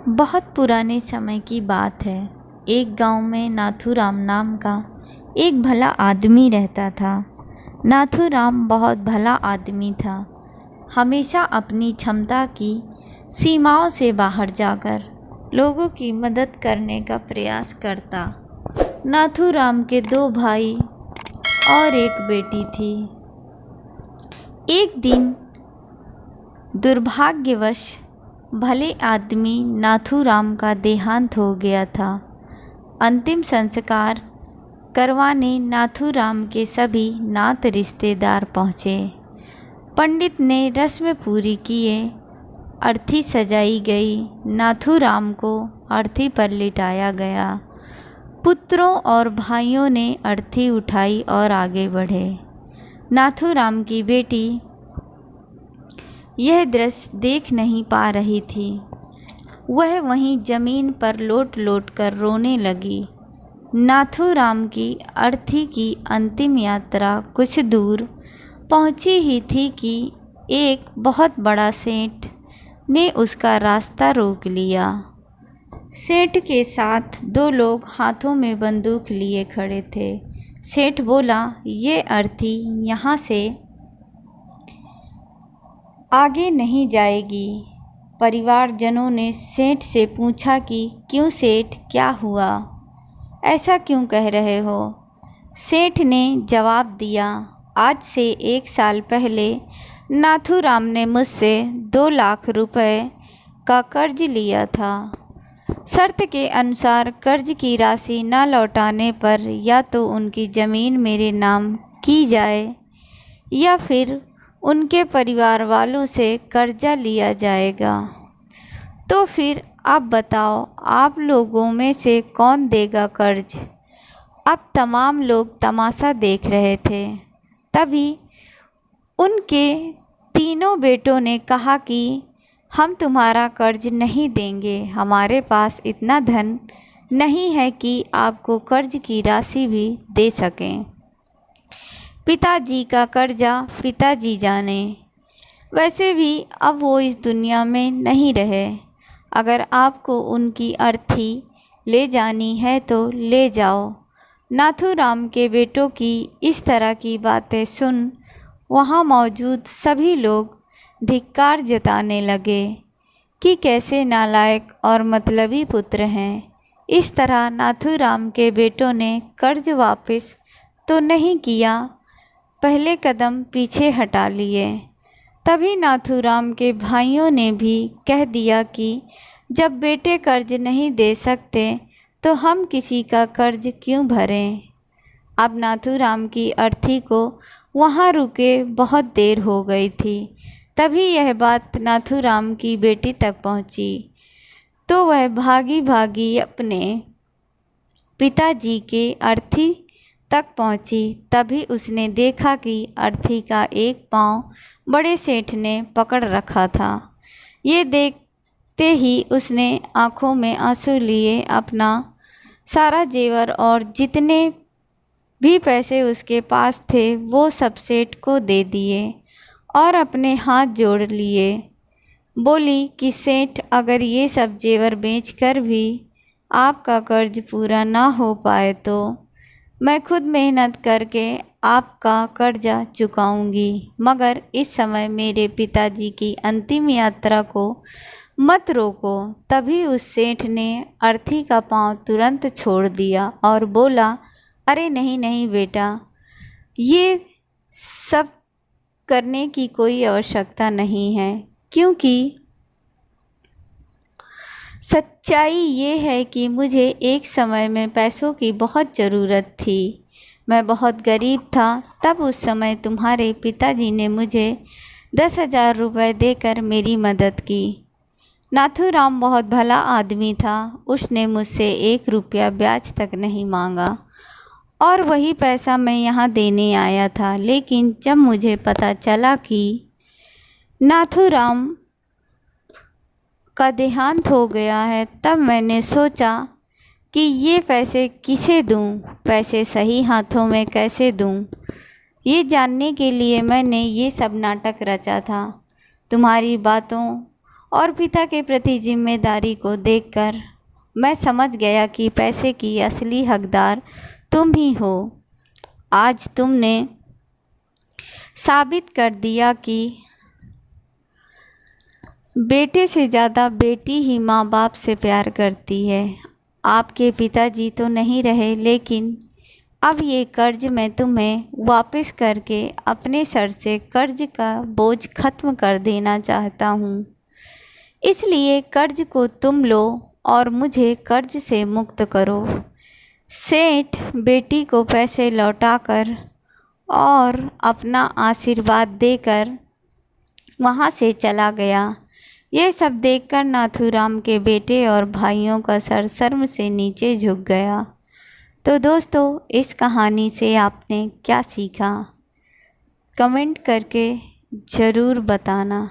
बहुत पुराने समय की बात है। एक गांव में नाथूराम नाम का एक भला आदमी रहता था। नाथूराम बहुत भला आदमी था। हमेशा अपनी क्षमता की सीमाओं से बाहर जाकर लोगों की मदद करने का प्रयास करता। नाथूराम के 2 भाई और एक बेटी थी। एक दिन दुर्भाग्यवश भले आदमी नाथूराम का देहांत हो गया था। अंतिम संस्कार करवाने नाथूराम के सभी नात रिश्तेदार पहुँचे। पंडित ने रस्म पूरी किए। अर्थी सजाई गई। नाथूराम को अर्थी पर लिटाया गया। पुत्रों और भाइयों ने अर्थी उठाई और आगे बढ़े। नाथूराम की बेटी यह दृश्य देख नहीं पा रही थी। वह वहीं जमीन पर लोट लोट कर रोने लगी। नाथूराम की अर्थी की अंतिम यात्रा कुछ दूर पहुंची ही थी कि एक बहुत बड़ा सेठ ने उसका रास्ता रोक लिया। सेठ के साथ 2 लोग हाथों में बंदूक लिए खड़े थे। सेठ बोला, ये अर्थी यहाँ से आगे नहीं जाएगी। परिवारजनों ने सेठ से पूछा कि क्यों सेठ, क्या हुआ, ऐसा क्यों कह रहे हो? सेठ ने जवाब दिया, आज से 1 साल पहले नाथूराम ने मुझसे 2 लाख रुपए का कर्ज लिया था। शर्त के अनुसार कर्ज की राशि न लौटाने पर या तो उनकी ज़मीन मेरे नाम की जाए या फिर उनके परिवार वालों से कर्जा लिया जाएगा। तो फिर आप बताओ, आप लोगों में से कौन देगा कर्ज? अब तमाम लोग तमाशा देख रहे थे। तभी उनके तीनों बेटों ने कहा कि हम तुम्हारा कर्ज नहीं देंगे। हमारे पास इतना धन नहीं है कि आपको कर्ज की राशि भी दे सकें। पिताजी का कर्जा पिताजी जाने। वैसे भी अब वो इस दुनिया में नहीं रहे। अगर आपको उनकी अर्थी ले जानी है तो ले जाओ। नाथूराम के बेटों की इस तरह की बातें सुन वहाँ मौजूद सभी लोग धिक्कार जताने लगे कि कैसे नालायक और मतलबी पुत्र हैं। इस तरह नाथूराम के बेटों ने कर्ज वापस तो नहीं किया, पहले कदम पीछे हटा लिए। तभी नाथूराम के भाइयों ने भी कह दिया कि जब बेटे कर्ज नहीं दे सकते तो हम किसी का कर्ज क्यों भरें। अब नाथूराम की अर्थी को वहाँ रुके बहुत देर हो गई थी। तभी यह बात नाथूराम की बेटी तक पहुँची तो वह भागी भागी अपने पिताजी के अर्थी तक पहुँची। तभी उसने देखा कि अर्थी का एक पाँव बड़े सेठ ने पकड़ रखा था। ये देखते ही उसने आँखों में आंसू लिए अपना सारा जेवर और जितने भी पैसे उसके पास थे वो सब सेठ को दे दिए और अपने हाथ जोड़ लिए। बोली कि सेठ, अगर ये सब जेवर बेचकर भी आपका कर्ज पूरा ना हो पाए तो मैं खुद मेहनत करके आपका कर्जा चुकाऊंगी। मगर इस समय मेरे पिताजी की अंतिम यात्रा को मत रोको। तभी उस सेठ ने अर्थी का पाँव तुरंत छोड़ दिया और बोला, अरे नहीं नहीं बेटा, ये सब करने की कोई आवश्यकता नहीं है, क्योंकि सच्चाई ये है कि मुझे एक समय में पैसों की बहुत ज़रूरत थी। मैं बहुत गरीब था। तब उस समय तुम्हारे पिताजी ने मुझे 10,000 रुपये देकर मेरी मदद की। नाथूराम बहुत भला आदमी था। उसने मुझसे 1 रुपया ब्याज तक नहीं मांगा और वही पैसा मैं यहाँ देने आया था। लेकिन जब मुझे पता चला कि नाथूराम का देहांत हो गया है तब मैंने सोचा कि ये पैसे किसे दूं, पैसे सही हाथों में कैसे दूं। ये जानने के लिए मैंने ये सब नाटक रचा था। तुम्हारी बातों और पिता के प्रति जिम्मेदारी को देखकर मैं समझ गया कि पैसे की असली हकदार तुम ही हो। आज तुमने साबित कर दिया कि बेटे से ज़्यादा बेटी ही माँ बाप से प्यार करती है। आपके पिताजी तो नहीं रहे, लेकिन अब ये कर्ज मैं तुम्हें वापस करके अपने सर से कर्ज का बोझ खत्म कर देना चाहता हूँ। इसलिए कर्ज को तुम लो और मुझे कर्ज से मुक्त करो। सेठ बेटी को पैसे लौटाकर और अपना आशीर्वाद देकर वहाँ से चला गया। यह सब देखकर नाथूराम के बेटे और भाइयों का सर शर्म से नीचे झुक गया। तो दोस्तों, इस कहानी से आपने क्या सीखा? कमेंट करके ज़रूर बताना।